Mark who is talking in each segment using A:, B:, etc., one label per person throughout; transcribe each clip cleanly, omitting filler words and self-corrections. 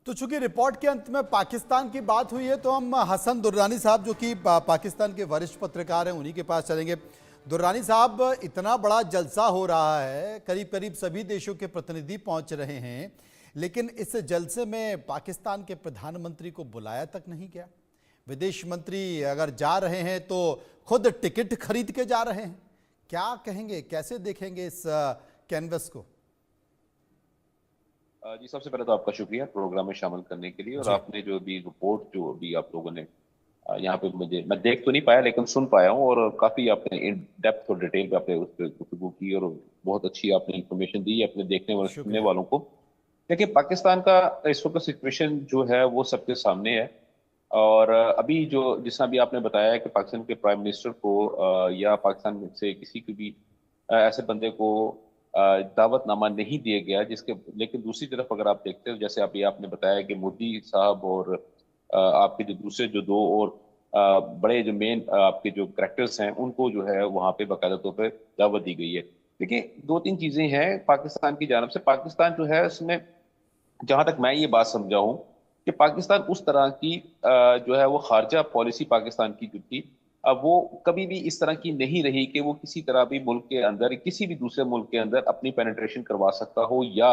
A: तो चूंकि रिपोर्ट के अंत में पाकिस्तान की बात हुई है तो हम हसन दुर्रानी साहब जो कि पाकिस्तान के वरिष्ठ पत्रकार हैं उन्हीं के पास चलेंगे। दुर्रानी साहब, इतना बड़ा जलसा हो रहा है, करीब करीब सभी देशों के प्रतिनिधि पहुंच रहे हैं, लेकिन इस जलसे में पाकिस्तान के प्रधानमंत्री को बुलाया तक नहीं गया। विदेश मंत्री अगर जा रहे हैं तो खुद टिकट खरीद के जा रहे हैं। क्या कहेंगे, कैसे देखेंगे इस कैनवस को?
B: जी, सबसे पहले तो आपका शुक्रिया प्रोग्राम में शामिल करने के लिए। और
A: जी।
B: आपने जो भी रिपोर्ट जो भी आप लोगों ने यहाँ पे, मैं देख तो नहीं पाया लेकिन सुन पाया हूँ, और काफी आपने इन डेप्थ और डिटेल पे आपने उस पर गुफ्तगू की और बहुत अच्छी आपने इंफॉर्मेशन दी अपने देखने वाले सुनने
A: शुक्रिया।
B: वालों को। देखिए, पाकिस्तान का इस वक्त सिचुएशन जो है वो सबके सामने है। और अभी जो जिस तरह भी आपने बताया कि पाकिस्तान के प्राइम मिनिस्टर को या पाकिस्तान में से किसी को भी ऐसे बंदे को दावतनामा नहीं दिया गया, जिसके लेकिन दूसरी तरफ अगर आप देखते हो, जैसे अभी आपने बताया कि मोदी साहब और आपके जो दूसरे जो दो और बड़े जो मेन आपके जो करेक्टर्स हैं उनको जो है वहां पे बाकायदा तौर पर दावत दी गई है। देखिए, दो तीन चीजें हैं पाकिस्तान की जानब से। पाकिस्तान जो है उसमें, जहां तक मैं ये बात समझा हूं, कि पाकिस्तान उस तरह की जो है वो खारजा पॉलिसी पाकिस्तान की जो थी, अब वो कभी भी इस तरह की नहीं रही कि वो किसी तरह भी मुल्क के अंदर, किसी भी दूसरे मुल्क के अंदर अपनी पेनिट्रेशन करवा सकता हो, या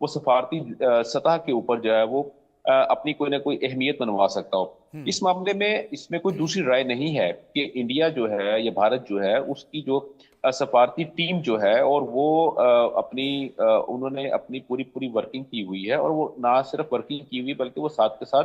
B: वो सफारती सतह के ऊपर जो है वो अपनी कोई ना कोई अहमियत बनवा सकता हो। इस मामले में इसमें कोई दूसरी राय नहीं है कि इंडिया जो है या भारत जो है उसकी जो सफारती टीम जो है, और वो उन्होंने अपनी पूरी पूरी वर्किंग की हुई है, और वो ना सिर्फ वर्किंग की हुई बल्कि वो साथ के साथ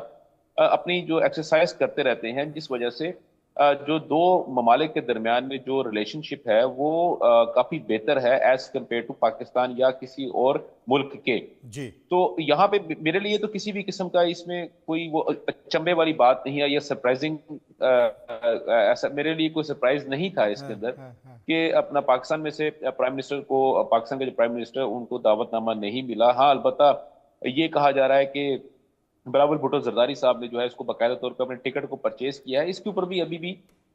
B: अपनी जो एक्सरसाइज करते रहते हैं, जिस वजह से जो दो ममालिक के दरमियान में जो रिलेशनशिप है वो काफी बेहतर है एज कम्पेयर टू पाकिस्तान या किसी और मुल्क के।
A: जी।
B: तो यहाँ पे मेरे लिए तो किसी भी किस्म का इसमें कोई वो अचंभे वाली बात नहीं है या सरप्राइजिंग, ऐसा मेरे लिए कोई सरप्राइज नहीं था इसके
A: हाँ,
B: अंदर
A: हाँ, हाँ।
B: कि अपना पाकिस्तान में से प्राइम मिनिस्टर को, पाकिस्तान के जो प्राइम मिनिस्टर उनको दावतनामा नहीं मिला। हाँ, अलबत्ता ये कहा जा रहा है कि बिलावल भुट्टो जरदारी साहब ने जो है इसको बाकायदा तौर पर अपने टिकट को परचेज किया है। इसके ऊपर भी अभी भी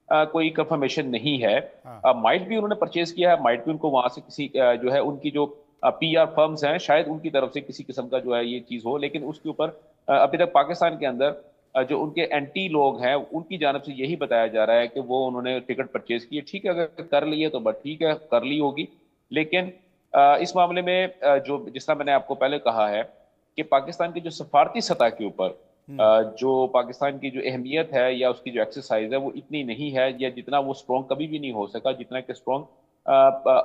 B: कोई कंफर्मेशन नहीं है।
A: हाँ।
B: माइट भी उन्होंने परचेज किया है, माइट भी उनको वहां से किसी जो है उनकी जो पीआर फर्म्स हैं शायद उनकी तरफ से किसी किस्म का जो है ये चीज हो, लेकिन उसके ऊपर अभी तक पाकिस्तान के अंदर जो उनके एंटी लोग हैं उनकी जानब से यही बताया जा रहा है कि वो उन्होंने टिकट परचेज की है। ठीक है, अगर कर ली है तो बस ठीक है, कर ली होगी। लेकिन इस मामले में जो जिस तरह मैंने आपको पहले कहा है कि पाकिस्तान की जो सफारती सतह के ऊपर जो पाकिस्तान की जो अहमियत है या उसकी जो एक्सरसाइज है वो इतनी नहीं है, या जितना वो स्ट्रॉन्ग कभी भी नहीं हो सका जितना कि स्ट्रॉन्ग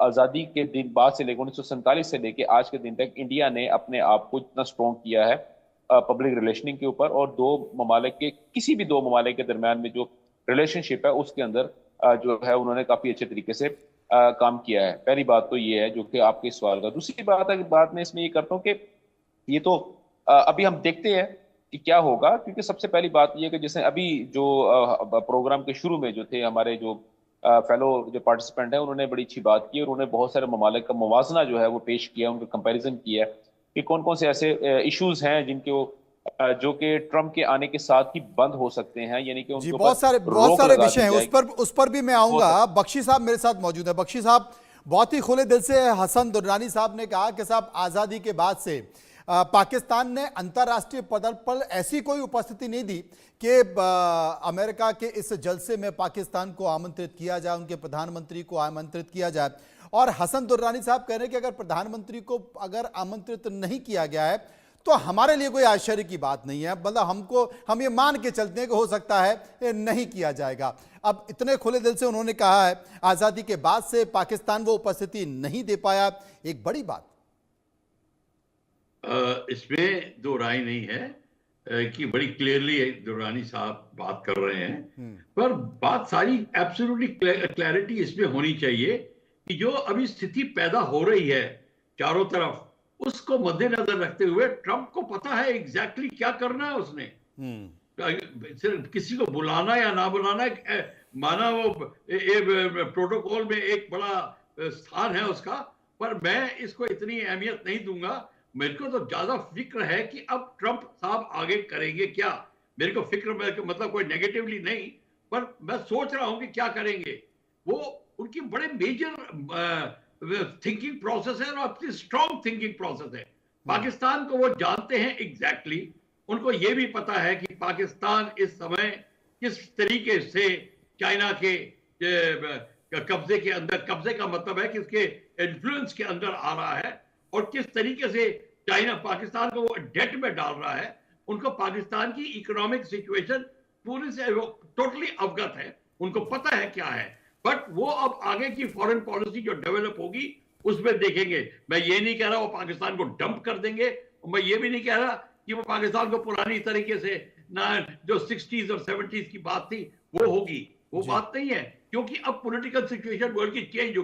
B: आज़ादी के दिन बाद से लेकर 1947 से लेकर आज के दिन तक इंडिया ने अपने आप को इतना स्ट्रॉन्ग किया है पब्लिक रिलेशनिंग के ऊपर, और दो ममालिक के, किसी भी दो ममालिक के दरमियान में जो रिलेशनशिप है उसके अंदर जो है उन्होंने काफी अच्छे तरीके से काम किया है। पहली बात तो ये है जो कि आपके इस सवाल का। दूसरी बात है, बात मैं इसमें ये करता हूँ कि ये तो अभी हम देखते हैं कि क्या होगा, क्योंकि सबसे पहली बात ये है कि जैसे अभी जो प्रोग्राम के शुरू में जो थे हमारे जो फेलो जो पार्टिसिपेंट है उन्होंने बड़ी अच्छी बात की, और उन्होंने बहुत सारे ममालिक का मुवाजना जो है वो पेश किया, उनका कंपैरिजन किया कि कौन कौन से ऐसे इश्यूज हैं जिनके वो जो कि ट्रम्प के आने के साथ ही बंद हो सकते हैं, यानी कि
A: जी,
B: उनके ऊपर
A: बहुत
B: रोक
A: सारे
B: लगा
A: विषय
B: दी
A: हैं,
B: जाएगी।
A: उस पर भी मैं
B: वो
A: आऊंगा।
B: सब
A: बख्शी साहब मेरे साथ मौजूद है। बख्शी साहब, बहुत ही खुले दिल से हसन दुर्रानी साहब ने कहा कि साहब आजादी के बाद से पाकिस्तान ने अंतर्राष्ट्रीय पदर पर ऐसी कोई उपस्थिति नहीं दी कि अमेरिका के इस जलसे में पाकिस्तान को आमंत्रित किया जाए, उनके प्रधानमंत्री को आमंत्रित किया जाए। और हसन दुर्रानी साहब कह रहे हैं कि अगर प्रधानमंत्री को अगर आमंत्रित नहीं किया गया है तो हमारे लिए कोई आश्चर्य की बात नहीं है, मतलब हम ये मान के चलते हैं कि हो सकता है ये नहीं किया जाएगा। अब इतने खुले दिल से उन्होंने कहा है आजादी के बाद से पाकिस्तान वो उपस्थिति नहीं दे पाया, एक बड़ी बात।
C: इसमें दो राय नहीं है कि बड़ी क्लियरली दुर्रानी साहब बात कर रहे हैं, पर बात सारी एब्सोल्युटली क्लैरिटी इसमें होनी चाहिए कि जो अभी स्थिति पैदा हो रही है चारों तरफ, उसको मद्देनजर रखते हुए ट्रंप को पता है एग्जैक्टली क्या करना है उसने। सिर्फ किसी को बुलाना या ना बुलाना, माना वो प्रोटोकॉल में एक बड़ा स्थान है उसका, पर मैं इसको इतनी अहमियत नहीं दूंगा। मेरे को तो ज्यादा फिक्र है कि अब ट्रंप साहब आगे करेंगे क्या। मेरे को फिक्र मतलब कोई नेगेटिवली नहीं, पर मैं सोच रहा हूं कि क्या करेंगे वो। उनकी बड़े मेजर थिंकिंग प्रोसेस है और अपनी स्ट्रॉन्ग थिंकिंग प्रोसेस है। पाकिस्तान को वो जानते हैं एग्जैक्टली। उनको ये भी पता है कि पाकिस्तान इस समय किस तरीके से चाइना के कब्जे के अंदर, कब्जे का मतलब है कि उसके इन्फ्लुएंस के अंदर आ रहा है, और किस तरीके से चाइना पाकिस्तान को वो डेट में डाल रहा है। उनको पाकिस्तान की इकोनॉमिक सिचुएशन पूरी से टोटली अवगत है, उनको पता है क्या है। बट वो अब आगे की फॉरेन पॉलिसी जो डेवलप होगी उसमें देखेंगे। मैं ये नहीं कह रहा वो पाकिस्तान को डंप कर देंगे, और मैं ये भी नहीं कह रहा कि वो पाकिस्तान को पुरानी तरीके से ना जो 60s और 70s की बात थी वो होगी, वो बात नहीं है, क्योंकि अब पॉलिटिकल सिचुएशन वर्ल्ड की चेंज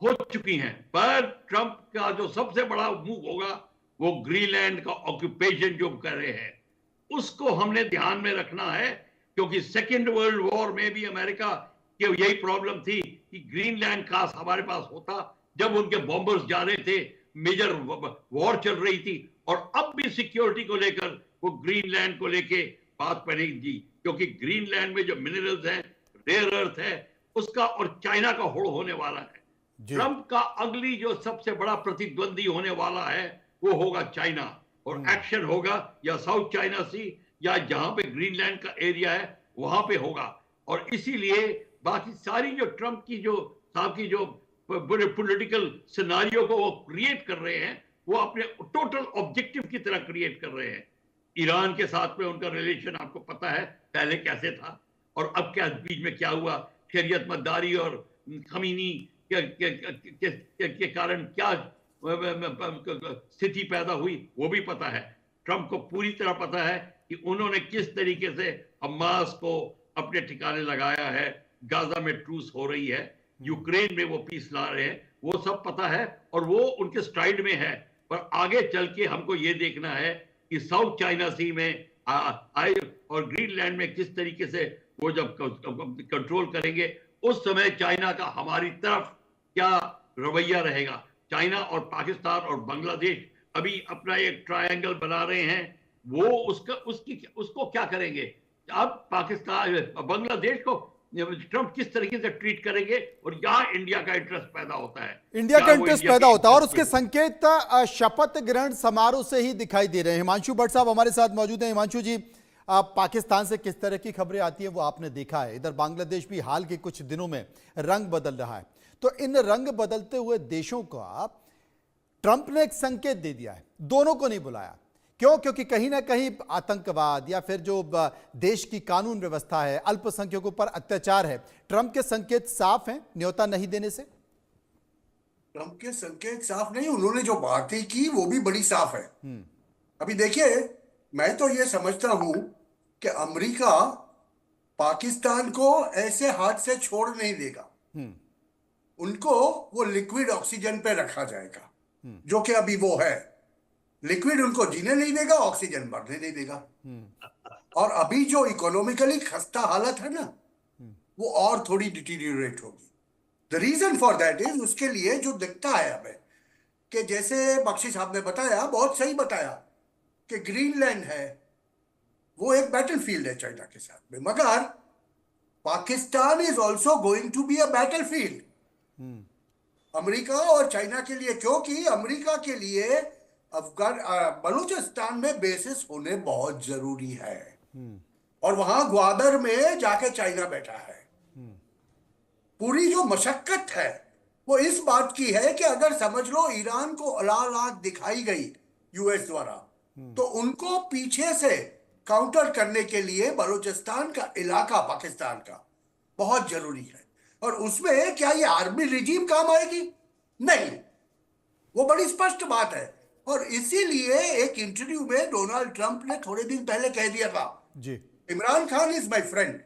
C: हो चुकी हैं। पर ट्रंप का जो सबसे बड़ा मूव होगा वो ग्रीनलैंड का ऑक्यूपेशन जो कर रहे हैं उसको हमने ध्यान में रखना है, क्योंकि सेकेंड वर्ल्ड वॉर में भी अमेरिका के यही प्रॉब्लम थी कि ग्रीनलैंड काश हमारे पास होता, जब उनके बॉम्बर्स जा रहे थे, मेजर वॉर चल रही थी। और अब भी सिक्योरिटी को लेकर वो ग्रीनलैंड को लेके बात पड़ेगी, क्योंकि ग्रीनलैंड में जो मिनरल्स हैं, रेयर अर्थ है, उसका और चाइना का होड़ होने वाला है। ट्रंप का अगली जो सबसे बड़ा प्रतिद्वंदी होने वाला है वो होगा चाइना, और एक्शन होगा या साउथ चाइना सी या जहां पे ग्रीनलैंड का एरिया है वहां पे होगा। और इसीलिए बाकी सारी जो ट्रंप की जो साहब की जो पॉलिटिकल सिनारियो को वो क्रिएट कर रहे हैं, वो अपने टोटल ऑब्जेक्टिव की तरह क्रिएट कर रहे हैं। ईरान के साथ में उनका रिलेशन आपको पता है पहले कैसे था, और अब क्या बीच में क्या हुआ, शरीयत मदारी और खमीनी के कारण क्या स्थिति पैदा हुई वो भी पता है। ट्रंप को पूरी तरह पता है कि उन्होंने किस तरीके से हमास को अपने ठिकाने लगाया है, गाजा में ट्रूस हो रही है, यूक्रेन में वो पीस ला रहे हैं, वो सब पता है और वो उनके स्ट्राइड में है। पर आगे चल के हमको ये देखना है कि साउथ चाइना सी में आए और ग्रीनलैंड में किस तरीके से वो जब कंट्रोल करेंगे, उस समय चाइना का हमारी तरफ क्या रवैया रहेगा। चाइना और पाकिस्तान और बांग्लादेश अभी अपना एक ट्रायंगल बना रहे हैं, वो उसको क्या करेंगे। अब पाकिस्तान बांग्लादेश को ट्रंप किस तरीके से ट्रीट करेंगे, और यहाँ इंडिया का इंटरेस्ट पैदा होता है,
A: इंडिया का इंटरेस्ट पैदा होता है, और उसके संकेत शपथ ग्रहण समारोह से ही दिखाई दे रहे हैं। हिमांशु भट्ट साहब हमारे साथ मौजूद हैं। हिमांशु जी, पाकिस्तान से किस तरह की खबरें आती हैं वो आपने देखा है, इधर बांग्लादेश भी हाल के कुछ दिनों में रंग बदल रहा है, तो इन रंग बदलते हुए देशों का ट्रंप ने एक संकेत दे दिया है, दोनों को नहीं बुलाया। क्यों? क्योंकि कहीं ना कहीं आतंकवाद या फिर जो देश की कानून व्यवस्था है, अल्पसंख्यकों पर अत्याचार है, ट्रंप के संकेत साफ हैं न्योता नहीं देने से।
D: ट्रंप के संकेत साफ नहीं, उन्होंने जो बातें की वो भी बड़ी साफ है। अभी देखिए, मैं तो ये समझता हूं कि अमेरिका पाकिस्तान को ऐसे हाथ से छोड़ नहीं देगा। उनको वो लिक्विड ऑक्सीजन पे रखा जाएगा, जो कि अभी वो है। लिक्विड उनको जीने नहीं देगा, ऑक्सीजन बढ़ने नहीं देगा। और अभी जो इकोनॉमिकली खस्ता हालत है ना, वो और थोड़ी डिटीरियोरेट होगी। The reason for that is, उसके लिए जो दिखता है हमें कि जैसे बख्शी साहब ने बताया, बहुत सही बताया कि ग्रीनलैंड है वो एक बैटलफील्ड है चाइना के साथ में, मगर Pakistan is also going to be a battlefield America और चाइना के लिए, क्योंकि अमेरिका के लिए बलूचिस्तान में बेसिस होने बहुत जरूरी है, और वहां ग्वादर में जाके चाइना बैठा है। पूरी जो मशक्कत है वो इस बात की है कि अगर समझ लो ईरान को अलाहाबाद दिखाई गई यूएस द्वारा, तो उनको पीछे से काउंटर करने के लिए बलूचिस्तान का इलाका पाकिस्तान का बहुत जरूरी है। और उसमें क्या ये आर्मी रिजीम काम आएगी? नहीं, वो बड़ी स्पष्ट बात है। और इसीलिए एक इंटरव्यू में डोनाल्ड ट्रंप ने थोड़े दिन पहले कह दिया था जी, Imran Khan is my friend.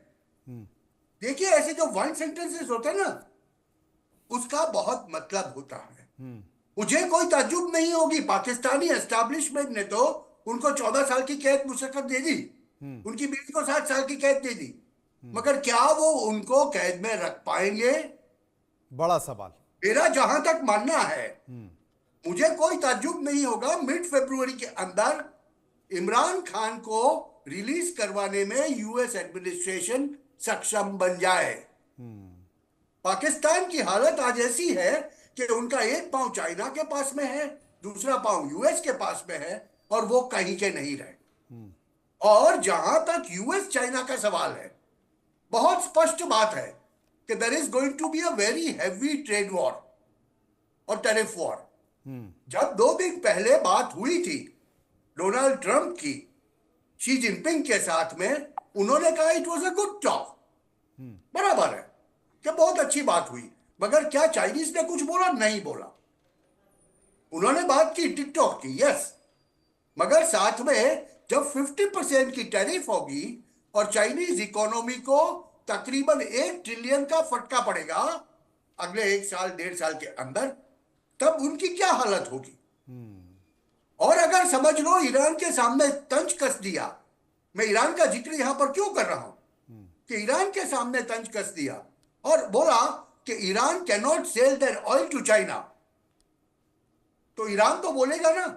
D: देखिए, ऐसे जो वन सेंटेंसेस होते हैं ना, उसका बहुत मतलब होता है। मुझे कोई ताज्जुब नहीं होगी, पाकिस्तानी एस्टैब्लिशमेंट ने तो उनको 14 साल की कैद मुशक्कत दे दी, उनकी बीवी को 7 साल की कैद दे दी, मगर क्या वो उनको कैद में रख पाएंगे? बड़ा सवाल। मेरा जहां तक मानना है, मुझे कोई ताज्जुब नहीं होगा मिड फरवरी के अंदर इमरान खान को रिलीज करवाने में यूएस एडमिनिस्ट्रेशन सक्षम बन जाए। पाकिस्तान की हालत आज ऐसी है कि उनका एक पांव चाइना के पास में है, दूसरा पांव यूएस के पास में है, और वो कहीं के नहीं रहे। और जहां तक यूएस चाइना का सवाल है, बहुत स्पष्ट बात है कि there is going to be a very heavy trade war और टैरिफ वॉर। जब 2 दिन पहले बात हुई थी डोनाल्ड ट्रंप की शी जिनपिंग के साथ में, उन्होंने कहा it was a good talk, बराबर है कि बहुत अच्छी बात हुई, मगर क्या चाइनीज ने कुछ बोला? नहीं बोला। उन्होंने बात की, टिकटॉक की, यस, मगर साथ में जब 50% की टैरिफ होगी और चाइनीज इकोनॉमी को तकरीबन 1 ट्रिलियन का फटका पड़ेगा अगले 1 साल 1.5 साल के अंदर, तब उनकी क्या हालत होगी। और अगर समझ लो ईरान के सामने तंज कस दिया, मैं ईरान का जिक्र यहां पर क्यों कर रहा हूं कि ईरान के सामने तंज कस दिया और बोला कि Iran can not sell their oil to China, तो ईरान तो बोलेगा ना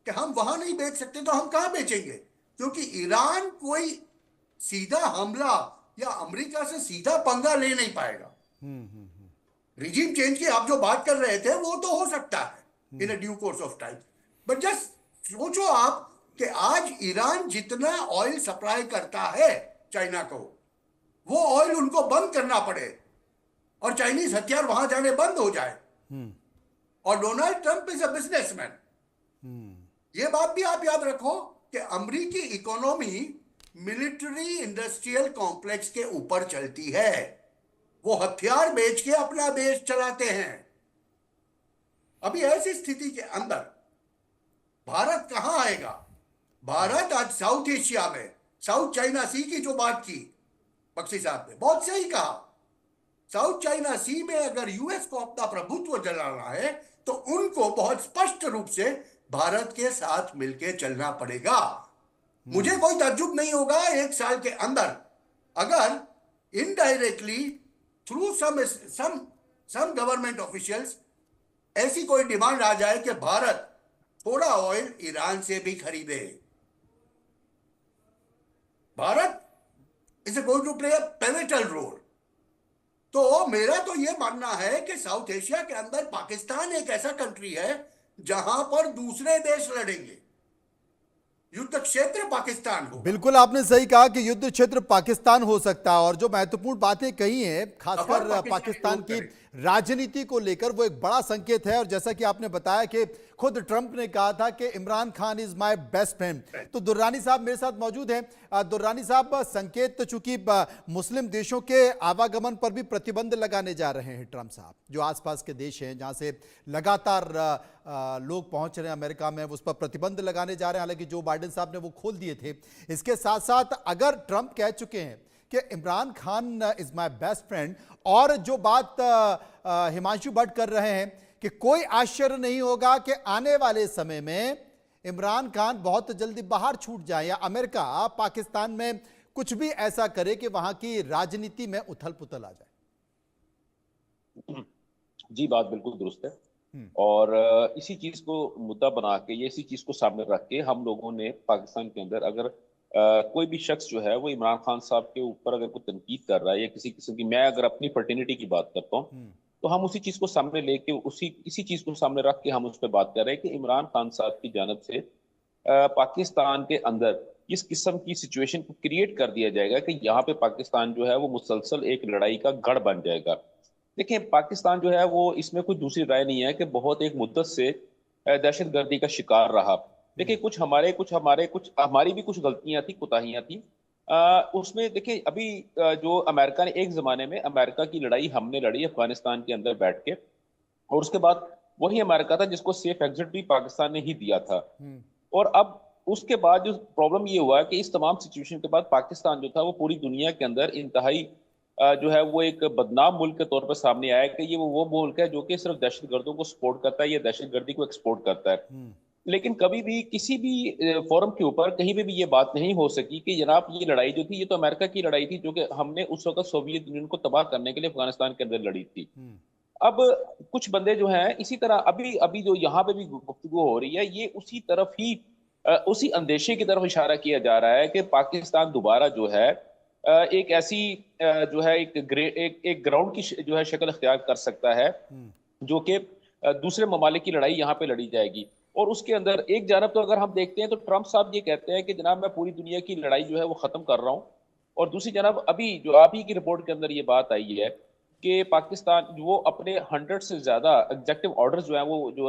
D: कि हम वहां नहीं बेच सकते, तो हम कहां बेचेंगे? क्योंकि ईरान कोई सीधा हमला या अमेरिका से सीधा पंगा ले नहीं पाएगा। रिजीम चेंज की आप जो बात कर रहे थे वो तो हो सकता है in a due course of time, but just सोचो आप कि आज ईरान जितना ऑयल सप्लाई करता है चाइना को, वो ऑयल उनको बंद करना पड़े और चाइनीज हथियार वहां जाने बंद हो जाए। और Donald Trump is a businessman, ये बात भी आप याद रखो कि अमेरिकी इकोनॉमी मिलिट्री इंडस्ट्रियल कॉम्प्लेक्स के ऊपर चलती है, वो हथियार बेच के अपना देश चलाते हैं। अभी ऐसी स्थिति के अंदर भारत कहां आएगा? भारत आज साउथ एशिया में, साउथ चाइना सी की जो बात की बख्शी साहब ने, बहुत सही कहा, साउथ चाइना सी में अगर यूएस को अपना प्रभुत्व जलाना है तो उनको बहुत स्पष्ट रूप से भारत के साथ मिलकर चलना पड़ेगा। मुझे कोई ताज्जुब नहीं होगा 1 साल के अंदर अगर indirectly through some government officials ऐसी कोई डिमांड आ जाए कि भारत थोड़ा ऑयल ईरान से भी खरीदे। Bharat is going to play a pivotal role. तो मेरा तो यह मानना है कि साउथ एशिया के अंदर पाकिस्तान एक ऐसा कंट्री है जहां पर दूसरे देश लड़ेंगे, युद्ध क्षेत्र पाकिस्तान हो।
A: बिल्कुल आपने सही कहा कि युद्ध क्षेत्र पाकिस्तान हो सकता है, और जो महत्वपूर्ण बातें कही हैं खासकर पाकिस्तान की राजनीति को लेकर, वो एक बड़ा संकेत है। और जैसा कि आपने बताया कि खुद ट्रंप ने कहा था कि Imran Khan is my best friend. तो दुर्रानी साहब मेरे साथ मौजूद हैं। दुर्रानी साहब, संकेत चूंकि मुस्लिम देशों के आवागमन पर भी प्रतिबंध लगाने जा रहे हैं ट्रंप साहब, जो आसपास के देश हैं जहां से लगातार लोग पहुंच रहे हैं अमेरिका में, उस पर प्रतिबंध लगाने जा रहे हैं। हालांकि जो बाइडेन साहब ने वो खोल दिए थे। इसके साथ साथ अगर ट्रंप कह चुके हैं कि Imran Khan is my best friend, और जो बात हिमांशु भट्ट कर रहे हैं कि कोई आश्चर्य नहीं होगा कि आने वाले समय में इमरान खान बहुत जल्दी बाहर छूट जाए या अमेरिका पाकिस्तान में कुछ भी ऐसा करे कि वहां की राजनीति में उथल पुथल आ जाए।
B: जी, बात बिल्कुल दुरुस्त है। और इसी चीज को मुद्दा बना के, ये इसी चीज को सामने रख के हम लोगों ने पाकिस्तान के अंदर अगर कोई भी शख्स जो है वो इमरान खान साहब के ऊपर अगर कोई तनकीद कर रहा है या किसी किस्म की, मैं अगर अपनी फर्टिनिटी की बात करता हूँ तो हम उसी चीज को सामने लेके, इसी चीज को सामने रख के हम उस पर बात कर रहे हैं कि इमरान खान साहब की जानब से पाकिस्तान के अंदर इस किस्म की सिचुएशन को क्रिएट कर दिया जाएगा कि यहाँ पे पाकिस्तान जो है वो मुसलसल एक लड़ाई का गढ़ बन जाएगा। देखिए, पाकिस्तान जो है वो इसमें कोई दूसरी राय नहीं है कि बहुत एक मुद्दत से दहशतगर्दी का शिकार रहा। देखिए, कुछ हमारी भी कुछ गलतियां थी, कोताहियां थी उसमें। देखिए, अभी जो अमेरिका ने, एक जमाने में अमेरिका की लड़ाई हमने लड़ी अफगानिस्तान के अंदर बैठ के, और उसके बाद वही अमेरिका था जिसको सेफ एग्जिट भी पाकिस्तान ने ही दिया था। और अब उसके बाद जो प्रॉब्लम ये हुआ कि इस तमाम सिचुएशन के बाद पाकिस्तान जो था वो पूरी दुनिया के अंदर इंतहाई जो है वो एक बदनाम मुल्क के तौर पर सामने आया कि ये वो मुल्क है जो कि सिर्फ दहशतगर्दों को सपोर्ट करता है या दहशतगर्दी को एक्सपोर्ट करता है। लेकिन कभी भी किसी भी फोरम के ऊपर कहीं पे भी ये बात नहीं हो सकी कि जनाब ये लड़ाई जो थी ये तो अमेरिका की लड़ाई थी, जो कि हमने उस वक्त सोवियत यूनियन को तबाह करने के लिए अफगानिस्तान के अंदर लड़ी थी। अब कुछ बंदे जो हैं इसी तरह अभी जो यहाँ पे भी गुफ्तगू हो रही है, ये उसी तरफ ही उसी अंदेशे की तरफ इशारा किया जा रहा है कि पाकिस्तान दोबारा जो है एक ऐसी जो है एक ग्राउंड की जो है शक्ल अख्तियार कर सकता है जो कि दूसरे ममालिक की लड़ाई यहाँ पे लड़ी जाएगी। और उसके अंदर एक जानब तो अगर हम देखते हैं तो ट्रंप साहब ये कहते हैं कि जनाब मैं पूरी दुनिया की लड़ाई जो है वो खत्म कर रहा हूं, और दूसरी जानब अभी जो आप ही की रिपोर्ट के अंदर ये बात आई है कि पाकिस्तान वो अपने 100 से ज्यादा एग्जेक्टिव ऑर्डर जो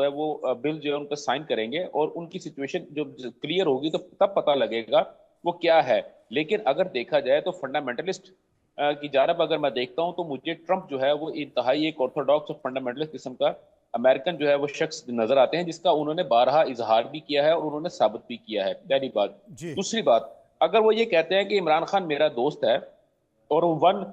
B: है वो बिल जो है उन पर साइन करेंगे, और उनकी सिचुएशन जो क्लियर होगी तो तब पता लगेगा वो क्या है। लेकिन अगर देखा जाए तो फंडामेंटलिस्ट की जानब अगर मैं देखता हूं तो मुझे ट्रंप जो है वो इंतहाई एक ऑर्थोडॉक्स और फंडामेंटलिस्ट किस्म का अमेरिकन जो है वो शख्स नजर आते हैं, जिसका उन्होंने बारहा इजहार भी किया है और उन्होंने साबित भी किया है। पहली बात।
A: जी।
B: दूसरी बात, अगर वो ये कहते हैं कि इमरान खान मेरा दोस्त है, और वन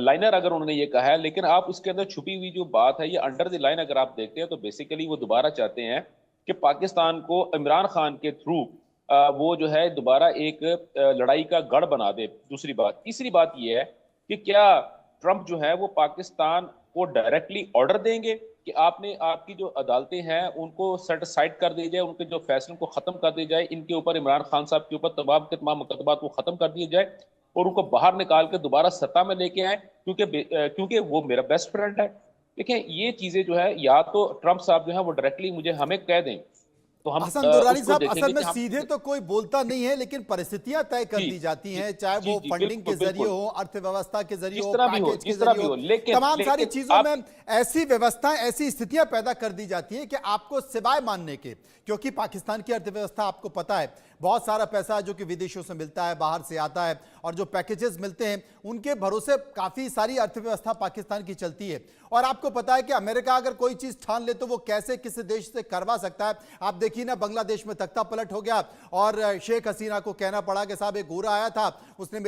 B: लाइनर अगर उन्होंने ये कहा है, लेकिन आप उसके अंदर छुपी हुई जो बात है, ये अंडर द लाइन अगर आप देखते हैं तो बेसिकली वो दोबारा चाहते हैं कि पाकिस्तान को इमरान खान के थ्रू वो जो है दोबारा एक लड़ाई का गढ़ बना दे। दूसरी बात। तीसरी बात ये है कि क्या ट्रंप जो है वो पाकिस्तान को डायरेक्टली ऑर्डर देंगे कि आपने आपकी जो अदालतें हैं उनको सेट साइड कर दी जाए, उनके जो फैसलों को खत्म कर दिया जाए, इनके ऊपर इमरान खान साहब के ऊपर तमाम के तमाम मुकदमात को खत्म कर दिए जाए और उनको बाहर निकाल के दोबारा सत्ता में लेके आए, क्योंकि वो मेरा बेस्ट फ्रेंड है। देखिए ये चीजें जो है या तो ट्रंप साहब जो है वो डायरेक्टली मुझे हमें कह दें तो हम
A: हसन दुर्रानी
B: उसको
A: साहब,
B: देखेंगे
A: असल में
B: कि हम
A: सीधे तो कोई बोलता नहीं है, लेकिन परिस्थितियां तय कर
B: जी,
A: दी जाती
B: जी,
A: हैं, चाहे
B: जी,
A: वो
B: जी,
A: फंडिंग के
B: बिल्कुल,
A: जरिए
B: बिल्कुल।
A: हो, अर्थव्यवस्था के जरिए
B: जिस
A: हो,
B: तरह भी हो,
A: पैकेज के
B: जिस तरह
A: जरिए
B: भी
A: हो,
B: हो, लेकिन
A: तमाम सारी
B: लेकिन
A: चीजों
B: आप
A: में ऐसी व्यवस्थाएं, ऐसी स्थितियां पैदा कर दी जाती हैं कि आपको सिवाय मानने के, क्योंकि पाकिस्तान की अर्थव्यवस्था आपको पता है बहुत सारा पैसा जो कि विदेशों से मिलता है, बाहर से आता है, और जो पैकेजेस मिलते हैं उनके भरोसे काफी सारी अर्थव्यवस्था पाकिस्तान की चलती है। और आपको पता है कि अमेरिका अगर कोई चीज ठान ले तो वो कैसे किसी देश से करवा सकता है। आप देखिए ना, बांग्लादेश में तख्ता पलट हो गया और शेख हसीना को कहना पड़ा कि साहब एक गोरा आया था, उसने मेरे